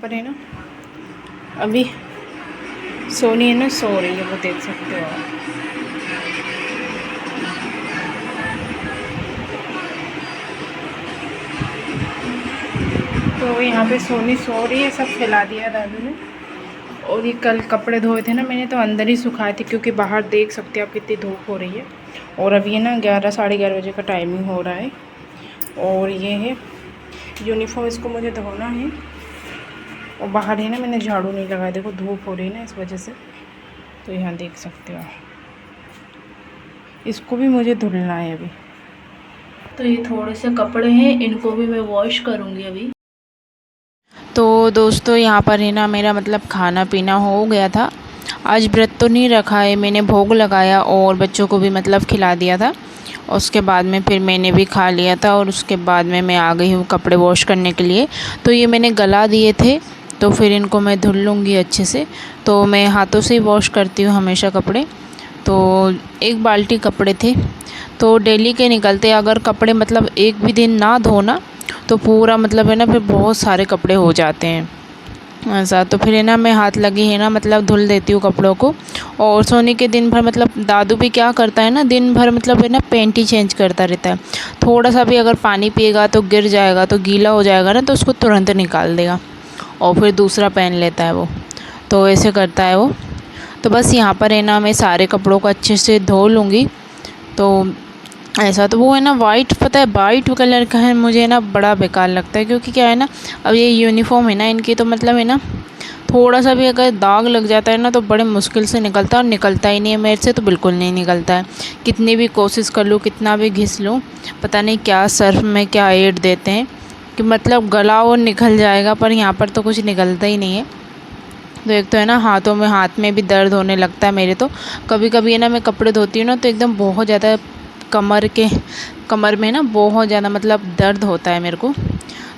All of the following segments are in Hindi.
पर है ना अभी सोनी है ना सो रही है, वो देख सकते हो आप। तो यहाँ पे सोनी सो रही है, सब खिला दिया दादू ने। और ये कल कपड़े धोए थे ना मैंने, तो अंदर ही सुखाए थे क्योंकि बाहर देख सकते हो आप कितनी धूप हो रही है। और अभी है ना 11 साढ़े 11 बजे का टाइमिंग हो रहा है। और ये है यूनिफॉर्म, इसको मुझे धोना है। और बाहर है ना मैंने झाड़ू नहीं लगाया, देखो धूप हो रही है ना इस वजह से। तो यहाँ देख सकते हो, इसको भी मुझे धुलना है अभी। तो ये थोड़े से कपड़े हैं, इनको भी मैं वॉश करूँगी अभी। तो दोस्तों यहाँ पर है ना मेरा मतलब खाना पीना हो गया था। आज व्रत तो नहीं रखा है, मैंने भोग लगाया और बच्चों को भी मतलब खिला दिया था। उसके बाद में फिर मैंने भी खा लिया था और उसके बाद में मैं आ गई हूँ कपड़े वॉश करने के लिए। तो ये मैंने गला दिए थे, तो फिर इनको मैं धुल लूँगी अच्छे से। तो मैं हाथों से ही वॉश करती हूँ हमेशा कपड़े। तो एक बाल्टी कपड़े थे, तो डेली के निकलते। अगर कपड़े मतलब एक भी दिन ना धोना तो पूरा मतलब है ना फिर बहुत सारे कपड़े हो जाते हैं ऐसा। तो फिर है ना मैं हाथ लगी है ना मतलब धुल देती हूँ कपड़ों को। और सोने के दिन भर मतलब दादू भी क्या करता है ना, दिन भर मतलब है ना पैंट ही चेंज करता रहता है। थोड़ा सा भी अगर पानी पिएगा तो गिर जाएगा, तो गीला हो जाएगा ना, तो उसको तुरंत निकाल देगा और फिर दूसरा पहन लेता है वो। तो ऐसे करता है वो। तो बस यहाँ पर है ना मैं सारे कपड़ों को अच्छे से धो लूँगी। तो ऐसा तो वो है ना वाइट, पता है वाइट कलर का है, मुझे ना बड़ा बेकार लगता है। क्योंकि क्या है ना, अब ये यूनिफॉर्म है ना इनकी, तो मतलब है ना थोड़ा सा भी अगर दाग लग जाता है ना तो बड़े मुश्किल से निकलता है। और निकलता ही नहीं है मेरे से, तो बिल्कुल नहीं निकलता है। कितनी भी कोशिश कर लूँ, कितना भी घिस लूँ, पता नहीं क्या सर्फ में क्या ऐड देते हैं कि मतलब गला और निकल जाएगा, पर यहाँ पर तो कुछ निकलता ही नहीं है। तो एक तो है ना हाथ में भी दर्द होने लगता है मेरे। तो कभी कभी है ना मैं कपड़े धोती हूँ ना तो एकदम बहुत ज़्यादा कमर में ना बहुत ज़्यादा मतलब दर्द होता है मेरे को।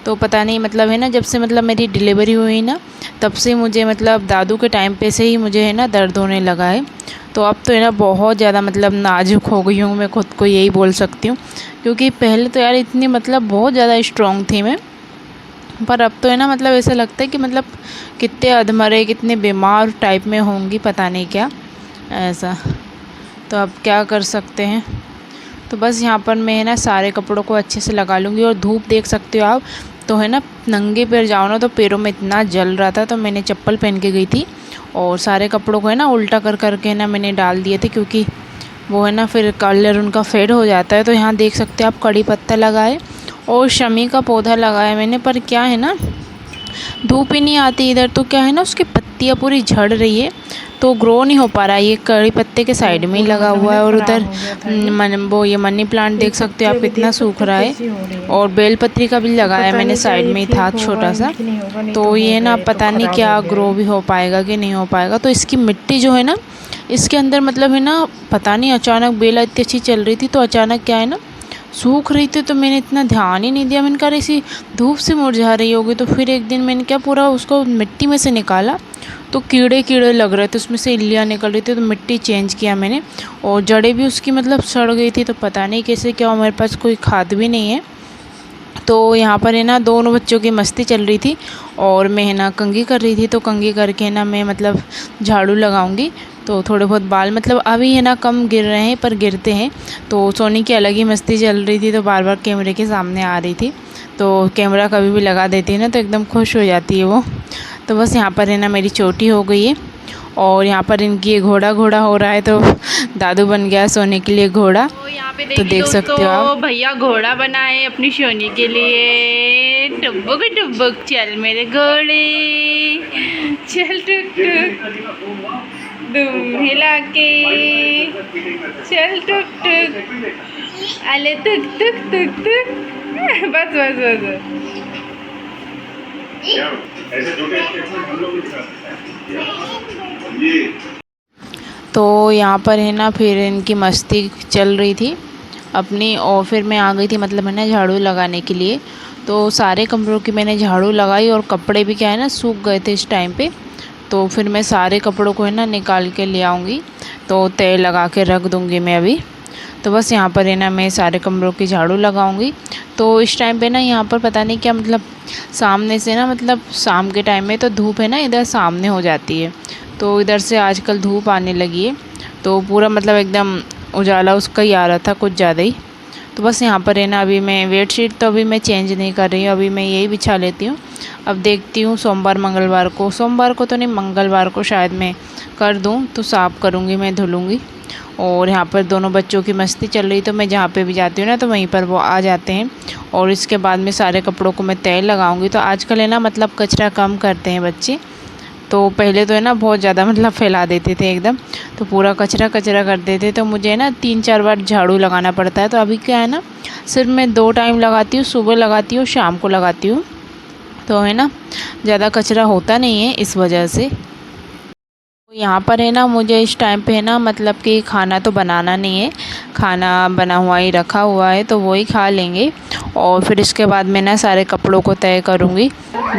तो पता नहीं मतलब है ना जब से मतलब मेरी डिलीवरी हुई ना, तब से मुझे मतलब दादू के टाइम पे से ही मुझे है ना दर्द होने लगा है। तो अब तो है ना बहुत ज़्यादा मतलब नाजुक हो गई हूँ, मैं खुद को यही बोल सकती हूँ। क्योंकि पहले तो यार इतनी मतलब बहुत ज़्यादा स्ट्रॉन्ग थी मैं, पर अब तो है ना मतलब ऐसा लगता है कि मतलब कितने अधमरे कितने बीमार टाइप में होंगी, पता नहीं क्या ऐसा। तो अब क्या कर सकते हैं। तो बस यहाँ पर मैं है ना सारे कपड़ों को अच्छे से लगा लूँगी। और धूप देख सकते हो आप, तो है ना नंगे पैर जाओ ना तो पैरों में इतना जल रहा था, तो मैंने चप्पल पहन के गई थी। और सारे कपड़ों को है ना उल्टा कर करके है ना मैंने डाल दिए थे, क्योंकि वो है ना फिर कलर उनका फेड हो जाता है। तो यहाँ देख सकते हो आप कड़ी पत्ता लगाए और शमी का पौधा लगाया मैंने। पर क्या है ना धूप ही नहीं आती इधर, तो क्या है ना उसकी पत्तियाँ पूरी झड़ रही है, तो ग्रो नहीं हो पा रहा है। ये कड़ी पत्ते के साइड में ही लगा हुआ है। और उधर वो ये मनी प्लांट देख सकते हो आप कितना सूख रहा है। और बेलपत्री का भी लगाया मैंने, साइड में ही था छोटा सा। तो ये ना पता नहीं क्या ग्रो भी हो पाएगा कि नहीं हो पाएगा। तो इसकी मिट्टी जो है ना इसके अंदर मतलब है ना पता नहीं अचानक बेला इतनी अच्छी चल रही थी, तो अचानक क्या है ना सूख रही थी। तो मैंने इतना ध्यान ही नहीं दिया, मैंने कहा इसी धूप से मुरझा रही होगी। तो फिर एक दिन मैंने क्या पूरा उसको मिट्टी में से निकाला, तो कीड़े कीड़े लग रहे थे उसमें से, इल्लियाँ निकल रही थी। तो मिट्टी चेंज किया मैंने, और जड़ें भी उसकी मतलब सड़ गई थी। तो पता नहीं कैसे क्या, मेरे पास कोई खाद भी नहीं है। तो यहाँ पर है ना दोनों बच्चों की मस्ती चल रही थी और मैं है ना कंघी कर रही थी। तो कंघी करके ना मैं मतलब झाड़ू लगाऊंगी। तो थोड़े बहुत बाल मतलब अभी है ना कम गिर रहे हैं, पर गिरते हैं। तो सोनी की अलग ही मस्ती चल रही थी, तो बार बार कैमरे के सामने आ रही थी। तो कैमरा कभी भी लगा देती है ना तो एकदम खुश हो जाती है वो। तो बस यहाँ पर है ना मेरी चोटी हो गई है। और यहाँ पर इनकी घोड़ा हो रहा है, तो दादू बन गया सोने के लिए घोड़ा। तो यहाँ पे तो देख सकते हो आप, भैया घोड़ा बनाए अपनी सोनी के लिए। टुब्बुक टुब्बुक चल मेरे घोड़े, चल टुक टुक दुम हिला के, चल टुक टुक अले तुक तुक तुक तुक। बस बस बस बस। तो यहाँ पर है ना फिर इनकी मस्ती चल रही थी अपनी। और फिर मैं आ गई थी मतलब है ना झाड़ू लगाने के लिए। तो सारे कमरों की मैंने झाड़ू लगाई, और कपड़े भी क्या है ना सूख गए थे इस टाइम पे। तो फिर मैं सारे कपड़ों को है ना निकाल के ले आऊँगी, तो तय लगा के रख दूँगी मैं अभी। तो बस यहाँ पर है ना मैं सारे कमरों की झाड़ू लगाऊंगी। तो इस टाइम पे ना यहाँ पर पता नहीं क्या मतलब सामने से ना मतलब शाम के टाइम में तो धूप है ना इधर सामने हो जाती है, तो इधर से आजकल धूप आने लगी है, तो पूरा मतलब एकदम उजाला उसका ही आ रहा था कुछ ज़्यादा ही। तो बस यहाँ पर है ना अभी मैं बेडशीट तो अभी मैं चेंज नहीं कर रही हूँ, अभी मैं यही बिछा लेती हूँ। अब देखती हूँ सोमवार को तो नहीं, मंगलवार को शायद मैं कर दूँ तो साफ़ करूँगी, मैं धुलूँगी। और यहाँ पर दोनों बच्चों की मस्ती चल रही, तो मैं जहाँ पे भी जाती हूँ ना तो वहीं पर वो आ जाते हैं। और इसके बाद में सारे कपड़ों को मैं तय लगाऊंगी। तो आजकल है ना मतलब कचरा कम करते हैं बच्चे, तो पहले तो है ना बहुत ज़्यादा मतलब फैला देते थे एकदम, तो पूरा कचरा कचरा कर देते, तो मुझे है ना 3-4 बार झाड़ू लगाना पड़ता है। तो अभी क्या है ना सिर्फ मैं 2 टाइम लगाती हूँ, सुबह लगाती हूँ, शाम को लगाती हूँ, तो है ना ज़्यादा कचरा होता नहीं है इस वजह से। यहाँ पर है ना मुझे इस टाइम पे है ना मतलब कि खाना तो बनाना नहीं है, खाना बना हुआ ही रखा हुआ है तो वही खा लेंगे। और फिर इसके बाद मैं ना सारे कपड़ों को तय करूँगी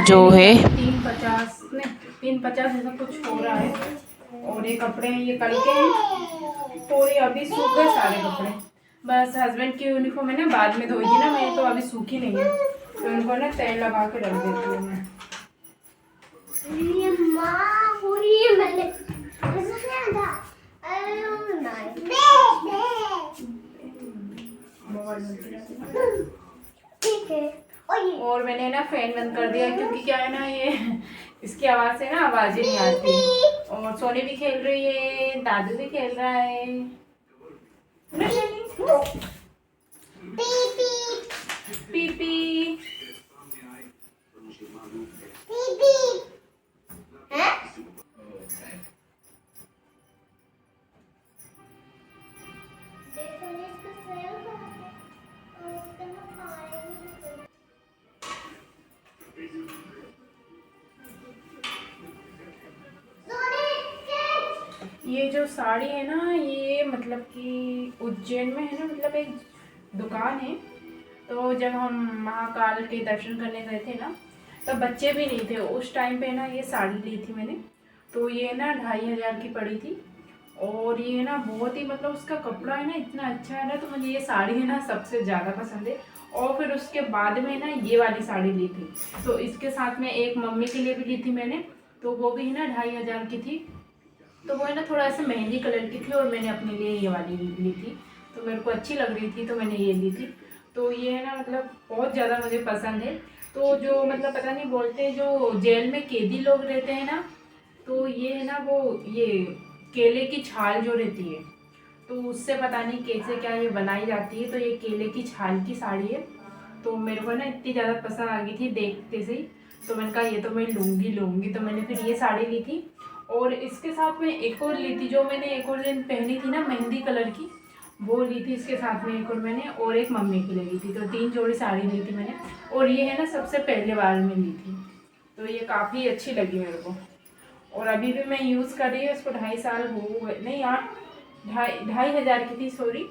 जो है। 3:50 नहीं, 3:50 ऐसा कुछ हो रहा है। और ये कपड़े ये कल के हैं, तो ये अभी सूख गए सारे कपड़े। बस हस्बैंड की यूनिफॉर्म है ना बाद में धोई थी ना मैं, तो अभी सूखी नहीं है, तो इनको ना तेल लगा के रख देती हूँ मैं। और मैंने ना फैन बंद कर दिया क्योंकि क्या है ना ये इसकी आवाज से ना आवाजें नहीं आती। और सोनी भी खेल रही है, दादू भी खेल रहा है। पीपी ये जो साड़ी है ना ये मतलब कि उज्जैन में है ना, मतलब एक दुकान है। तो जब हम महाकाल के दर्शन करने गए थे ना तब बच्चे भी नहीं थे उस टाइम पे ना, ये साड़ी ली थी मैंने। तो ये ना 2,500 की पड़ी थी। और ये ना बहुत ही मतलब उसका कपड़ा है ना इतना अच्छा है ना, तो मुझे ये साड़ी है ना सबसे ज़्यादा पसंद है। और फिर उसके बाद में ना ये वाली साड़ी ली थी, तो इसके साथ में एक मम्मी के लिए भी ली थी मैंने, तो वो भी है ना 2,500 की थी। तो वो है ना थोड़ा सा मेहंदी कलर की थी और मैंने अपने लिए ये वाली ली थी, तो मेरे को अच्छी लग रही थी तो मैंने ये ली थी। तो ये है ना मतलब बहुत ज़्यादा मुझे पसंद है। तो जो मतलब पता नहीं बोलते हैं जो जेल में कैदी लोग रहते हैं ना, तो ये है ना वो ये केले की छाल जो रहती है, तो उससे पता नहीं कैसे क्या ये बनाई जाती है, तो ये केले की छाल की साड़ी है। तो मेरे को ना इतनी ज़्यादा पसंद आ गई थी देखते से ही, तो मैंने कहा ये तो मैं लूँगी लूँगी, तो मैंने फिर ये साड़ी ली थी। और इसके साथ में एक और ली थी जो मैंने एक और दिन पहनी थी ना मेहंदी कलर की, वो ली थी इसके साथ में एक और मैंने, और एक मम्मी के लिए ली थी, तो 3 जोड़ी साड़ी ली थी मैंने। और ये है ना सबसे पहले बार में ली थी, तो ये काफ़ी अच्छी लगी मेरे को। और अभी भी मैं यूज़ कर रही हूँ इसको, 2.5 साल हो गए, नहीं यार 2,500 की थी सॉरी।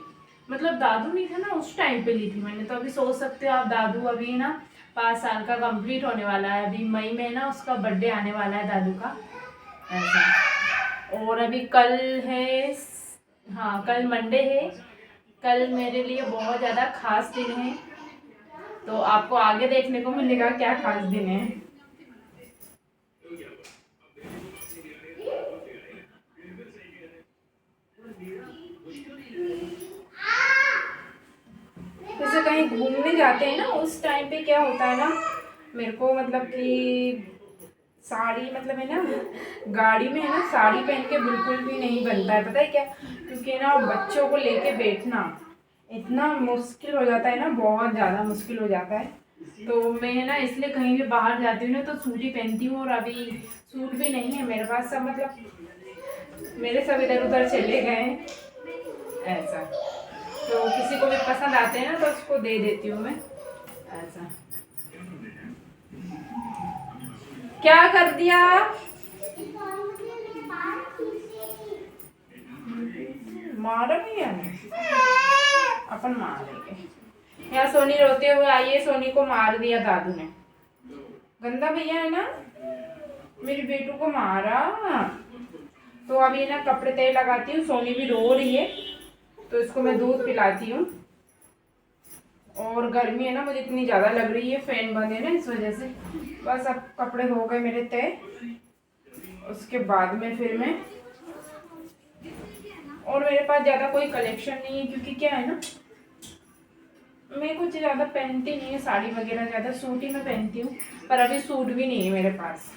मतलब दादू नहीं था ना उस टाइम पे ली थी मैंने, तो अभी सोच सकते हो आप दादू अभी ना 5 साल का कंप्लीट होने वाला है, अभी मई में ना उसका बर्थडे आने वाला है दादू का, ऐसा। और अभी कल है, हाँ कल मंडे है, कल मेरे लिए बहुत ज़्यादा खास दिन है, तो आपको आगे देखने को मिलेगा क्या खास दिन है। जैसे कहीं घूमने जाते हैं ना उस टाइम पे क्या होता है ना, मेरे को मतलब कि साड़ी मतलब है ना गाड़ी में है ना साड़ी पहन के बिल्कुल भी नहीं बनता है, पता है क्या, क्योंकि ना बच्चों को लेके बैठना इतना मुश्किल हो जाता है ना, बहुत ज़्यादा मुश्किल हो जाता है। तो मैं ना इसलिए कहीं भी बाहर जाती हूँ ना तो सूट ही पहनती हूँ, और अभी सूट भी नहीं है मेरे पास, सब मतलब मेरे सब इधर उधर चले गए हैं ऐसा। तो किसी को भी पसंद आते हैं ना तो उसको दे देती हूँ मैं ऐसा। क्या कर दिया, मारा नहीं है अपन मारेंगे। यहाँ सोनी रोते हुए आई है, सोनी को मार दिया दादू ने, गंदा भैया है ना, मेरी बेटू को मारा। तो अभी ना कपड़े तय लगाती हूँ, सोनी भी रो रही है तो इसको मैं दूध पिलाती हूँ। और गर्मी है ना मुझे इतनी ज़्यादा लग रही है, फैन बंद है ना इस वजह से। बस अब कपड़े हो गए मेरे तय, उसके बाद में फिर मैं, और मेरे पास ज़्यादा कोई कलेक्शन नहीं है क्योंकि क्या है ना, मैं कुछ ज़्यादा पहनती नहीं है साड़ी वगैरह, ज़्यादा सूट ही मैं पहनती हूँ। पर अभी सूट भी नहीं है मेरे पास।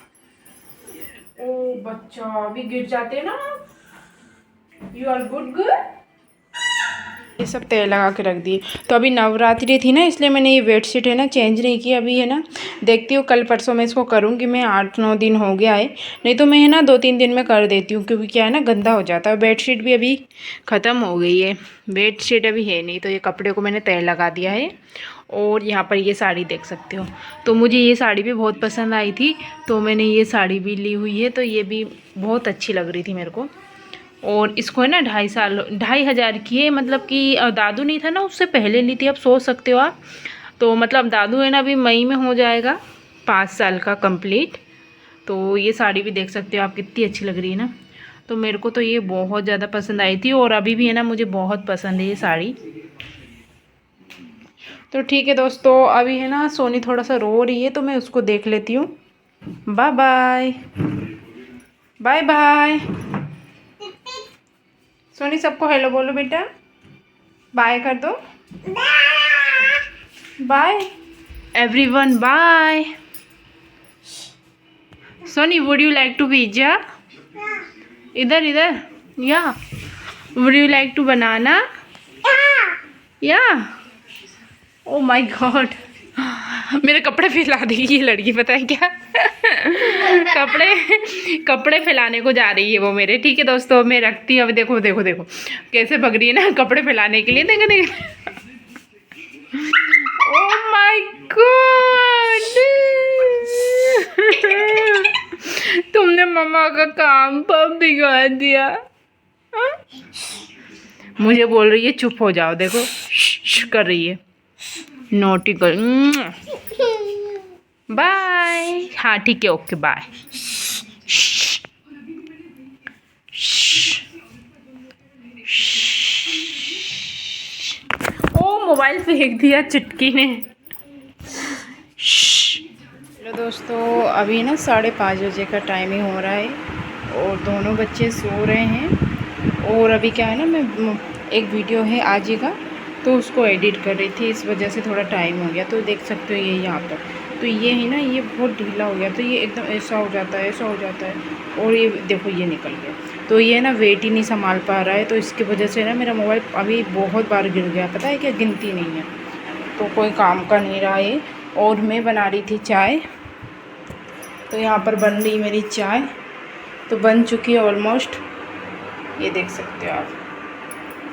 ओ बच्चा अभी गिर जाते ना, यू आर गुड गर्ल। ये सब तेल लगा के रख दिए। तो अभी नवरात्रि थी ना, इसलिए मैंने ये बेडशीट है ना चेंज नहीं की अभी है ना। देखती हूँ कल परसों मैं इसको करूँगी। मैं 8-9 दिन हो गया है, नहीं तो मैं है ना 2-3 दिन में कर देती हूँ, क्योंकि क्या है ना गंदा हो जाता है। बेडशीट भी अभी ख़त्म हो गई है, बेडशीट अभी है नहीं। तो ये कपड़े को मैंने तेल लगा दिया है। और यहाँ पर ये साड़ी देख सकते हो। तो मुझे ये साड़ी भी बहुत पसंद आई थी, तो मैंने ये साड़ी भी ली हुई है। तो ये भी बहुत अच्छी लग रही थी मेरे को। और इसको है ना 2,500 की है, मतलब कि दादू नहीं था ना उससे पहले ली थी, अब सोच सकते हो आप। तो मतलब दादू है ना अभी मई में हो जाएगा 5 साल का कंप्लीट। तो ये साड़ी भी देख सकते हो आप, कितनी अच्छी लग रही है ना। तो मेरे को तो ये बहुत ज़्यादा पसंद आई थी, और अभी भी है ना मुझे बहुत पसंद है ये साड़ी। तो ठीक है दोस्तों, अभी है ना सोनी थोड़ा सा रो रही है, तो मैं उसको देख लेती हूँ। Bye bye, bye bye. Soni सबको हेलो बोलो बेटा, बाय कर दो, bye everyone, bye. Soni would you like to pizza? इधर इधर, या would you like to banana? या ओ माय गॉड, मेरे कपड़े फैला देगी ये लड़की, पता है क्या। कपड़े फैलाने को जा रही है वो मेरे। ठीक है दोस्तों, मैं रखती हूँ। अब देखो देखो देखो कैसे भग रही है ना कपड़े फैलाने के लिए, देखो देखो। ओह माय गॉड, तुमने मम्मा का काम पर बिगाड़ दिया। हा? मुझे बोल रही है चुप हो जाओ, देखो कर रही है, नोटी गर्ल। बाय, हाँ ठीक है, ओके बाय। ओ मोबाइल फेंक दिया चुटकी ने। हेलो दोस्तों, अभी ना 5:30 बजे का टाइमिंग हो रहा है, और दोनों बच्चे सो रहे हैं। और अभी क्या है ना, मैं एक वीडियो है आज ही का, तो उसको एडिट कर रही थी, इस वजह से थोड़ा टाइम हो गया। तो देख सकते हो ये यहाँ पर, तो ये है ना ये बहुत ढीला हो गया, तो ये एकदम ऐसा हो जाता है, ऐसा हो जाता है। और ये देखो ये निकल गया, तो ये ना वेट ही नहीं संभाल पा रहा है। तो इसकी वजह से ना मेरा मोबाइल अभी बहुत बार गिर गया, पता है क्या, गिनती नहीं है। तो कोई काम का नहीं रहा है। और मैं बना रही थी चाय, तो यहाँ पर बन रही मेरी चाय, तो बन चुकी है ऑलमोस्ट, ये देख सकते हो आप।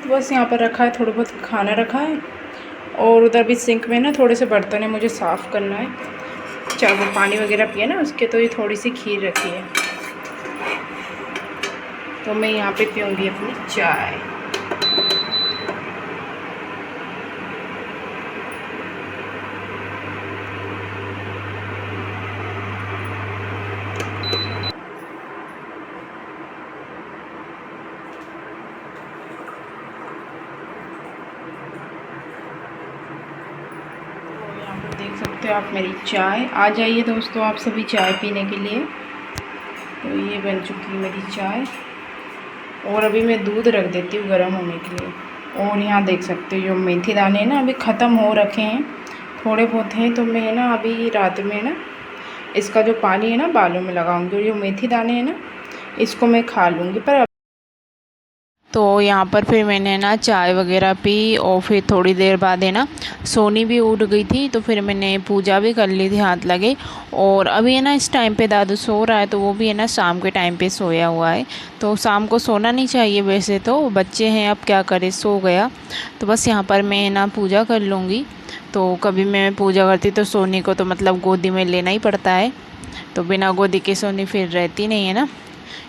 तो बस यहाँ पर रखा है, थोड़ा बहुत खाना रखा है, और उधर भी सिंक में ना थोड़े से बर्तन है, मुझे साफ़ करना है। चाहे वो पानी वगैरह पिए ना उसके, तो ये थोड़ी सी खीर रखी है, तो मैं यहाँ पे पीऊँगी अपनी चाय। देख सकते हो आप मेरी चाय। आ जाइए दोस्तों आप सभी चाय पीने के लिए। तो ये बन चुकी है मेरी चाय, और अभी मैं दूध रख देती हूँ गर्म होने के लिए। और यहाँ देख सकते हो जो मेथी दाने ना अभी ख़त्म हो रखे हैं, थोड़े बहुत हैं, तो मैं ना अभी रात में ना इसका जो पानी है ना बालों में लगाऊंगी, और जो मेथी दाने हैं ना इसको मैं खा लूँगी। पर तो यहाँ पर फिर मैंने ना चाय वगैरह पी, और फिर थोड़ी देर बाद है ना सोनी भी उठ गई थी, तो फिर मैंने पूजा भी कर ली थी हाथ लगे। और अभी है ना इस टाइम पे दादू सो रहा है, तो वो भी है ना शाम के टाइम पे सोया हुआ है। तो शाम को सोना नहीं चाहिए वैसे, तो बच्चे हैं अब क्या करे, सो गया। तो बस यहाँ पर मैं ना पूजा कर लूँगी। तो कभी मैं पूजा करती तो सोनी को तो मतलब गोदी में लेना ही पड़ता है, तो बिना गोदी के सोनी फिर रहती नहीं है ना,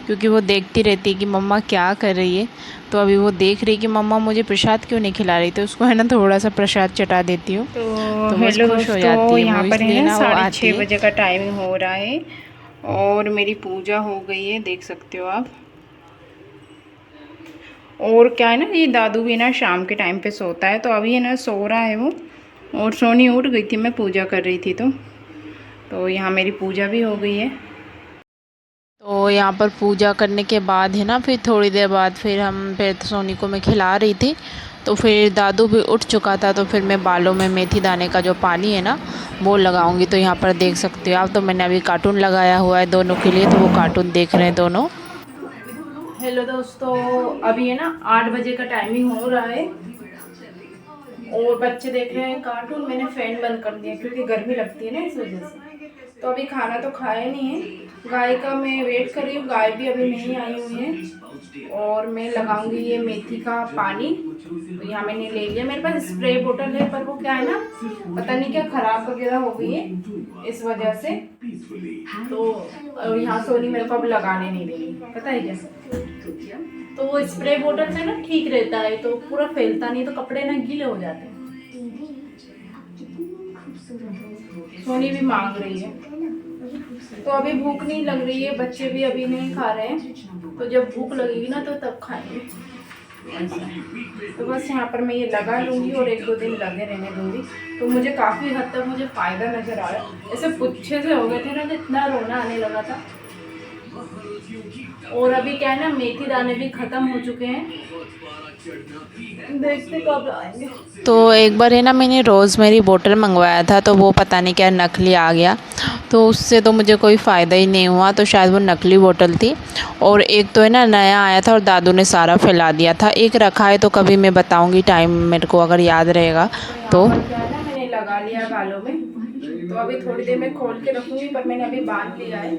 क्योंकि वो देखती रहती है कि मम्मा क्या कर रही है। तो अभी वो देख रही है कि मम्मा मुझे प्रसाद क्यों नहीं खिला रही, तो उसको है ना थोड़ा सा प्रसाद चटा देती हूँ, तो हेलो दोस्तों, यहाँ पर है ना 6:30 बजे का टाइमिंग हो रहा है, और मेरी पूजा हो गई है, देख सकते हो आप। और क्या है ना, ये दादू भी ना शाम के टाइम पे सोता है, तो अभी है ना सो रहा है वो, और सोनी उठ गई थी, मैं पूजा कर रही थी तो यहाँ मेरी पूजा भी हो गई है। तो यहाँ पर पूजा करने के बाद है ना, फिर थोड़ी देर बाद फिर सोनी को मैं खिला रही थी। तो फिर दादू भी उठ चुका था, तो फिर मैं बालों में मेथी दाने का जो पानी है ना वो लगाऊंगी। तो यहाँ पर देख सकते हो आप, तो मैंने अभी कार्टून लगाया हुआ है दोनों के लिए, तो वो कार्टून देख रहे हैं दोनों। हेलो दोस्तों, अभी है ना 8 बजे का टाइमिंग हो रहा है और बच्चे देख रहे हैं कार्टून। मैंने फैन बंद कर दिया क्योंकि गर्मी लगती है ना, इस वजह से। तो अभी खाना तो खाया नहीं है। गाय का मैं वेट कर रही हूँ, गाय भी अभी नहीं आई हुई है। और मैं लगाऊंगी ये मेथी का पानी। तो यहाँ मैंने ले लिया, मेरे पास स्प्रे बोतल है, पर वो क्या है ना, पता नहीं क्या खराब वगैरह हो गई है इस वजह से। तो यहाँ सोनी मेरे को अब लगाने नहीं देगी, पता है क्या। तो वो स्प्रे बोतल से ना ठीक रहता है, तो पूरा फैलता नहीं, तो कपड़े ना गीले हो जाते हैं। सोनी भी मांग रही है। तो अभी भूख नहीं लग रही है, बच्चे भी अभी नहीं खा रहे हैं, तो जब भूख लगेगी ना तो तब खाएंगे। तो बस यहाँ पर मैं ये लगा लूँगी और 1-2 दिन लगे रहने दूँगी। तो मुझे काफ़ी हद तक मुझे फ़ायदा नज़र आ रहा है। ऐसे पुच्छे से हो गए थे ना, तो इतना रोना आने लगा था। और अभी क्या है ना, मेथी दाने भी ख़त्म हो चुके हैं, देखते कब आएंगे। तो एक बार है ना, मैंने रोज़मेरी बोतल मंगवाया था, तो वो पता नहीं क्या नकली आ गया, तो उससे तो मुझे कोई फ़ायदा ही नहीं हुआ। तो शायद वो नकली बोतल थी। और एक तो है ना नया आया था और दादू ने सारा फैला दिया था। एक रखा है, तो कभी मैं बताऊंगी टाइम मेरे को अगर याद रहेगा तो। क्या है ना, मैंने लगा लिया बालों में, तो अभी थोड़ी देर में खोल के रखूँगी, पर मैंने अभी बांध लिया है।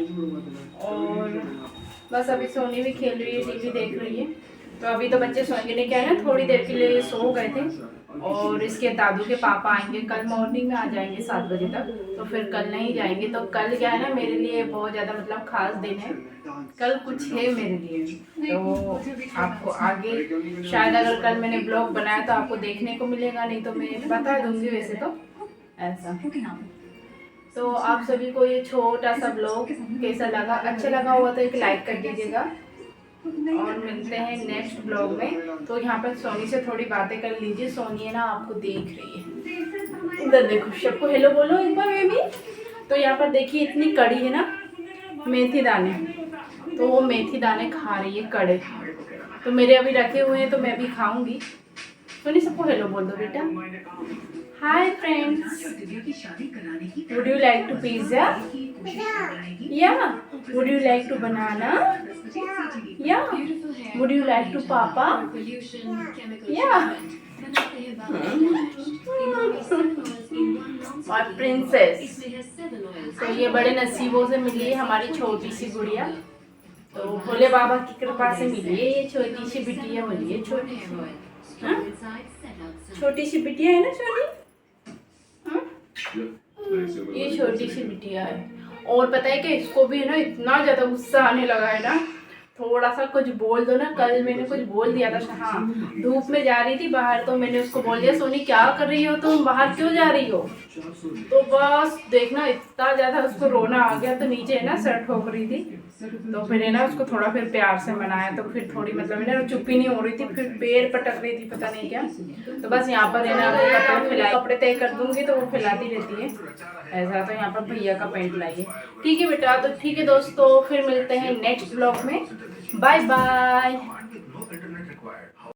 और बस अभी सोनी भी खेल रही है, टीवी देख रही है। तो अभी तो बच्चे सोएंगे नहीं, क्या है ना, थोड़ी देर के लिए सो गए थे। और इसके दादू के पापा आएंगे कल मॉर्निंग में, आ जाएंगे 7 बजे तक। तो फिर कल नहीं जाएंगे। तो कल क्या है ना, मेरे लिए बहुत ज़्यादा मतलब खास दिन है। कल कुछ है मेरे लिए, तो आपको आगे शायद अगर कल मैंने ब्लॉग बनाया तो आपको देखने को मिलेगा, नहीं तो मैं बता दूंगी वैसे तो ऐसा। तो आप सभी को ये छोटा सा ब्लॉग कैसा लगा, अच्छा लगा हुआ तो एक लाइक कर दीजिएगा। और मिलते हैं नेक्स्ट ब्लॉग में। तो यहाँ पर सोनी से थोड़ी बातें कर लीजिए, सोनी है ना आपको देख रही है, इधर देखो, सबको हेलो बोलो एक बार बेबी। तो यहाँ पर देखिए इतनी कड़ी है ना मेथी दाने, तो वो मेथी दाने खा रही है कड़े। तो मेरे अभी रखे हुए हैं, तो मैं भी खाऊंगी। सोनी सबको हेलो बोल दो बेटा। Hi friends, would you like to pizza या would you like to banana या वुड यू लाइक टू पापा या और प्रिंसेस। तो ये बड़े नसीबों से मिली है हमारी छोटी सी गुड़िया। तो भोले बाबा की कृपा से मिली है ये छोटी सी बिटिया, मिली है छोटी सी, छोटी सी बिटिया है ना सोनी। ये छोटी सी बिटिया है। और पता है कि इसको भी है ना इतना ज़्यादा गुस्सा आने लगा है ना, थोड़ा सा कुछ बोल दो ना। कल मैंने कुछ बोल दिया था, हाँ धूप में जा रही थी बाहर, तो मैंने उसको बोल दिया सोनी क्या कर रही हो तुम, बाहर क्यों जा रही हो। तो बस देखना इतना ज़्यादा उसको रोना आ गया, तो नीचे है ना सर ठोक रही थी। तो फिर है ना उसको थोड़ा फिर प्यार से मनाया, तो फिर थोड़ी मतलब है ना चुप ही नहीं हो रही थी, फिर पैर पटक रही थी पता नहीं क्या। तो बस यहाँ पर है ना कपड़े तय कर दूंगी तो वो फैलाती रहती है ऐसा। तो यहाँ पर भैया का पेंट लाइए, ठीक है बेटा। तो ठीक है दोस्तों, फिर मिलते हैं नेक्स्ट ब्लॉग में, बाय बाय।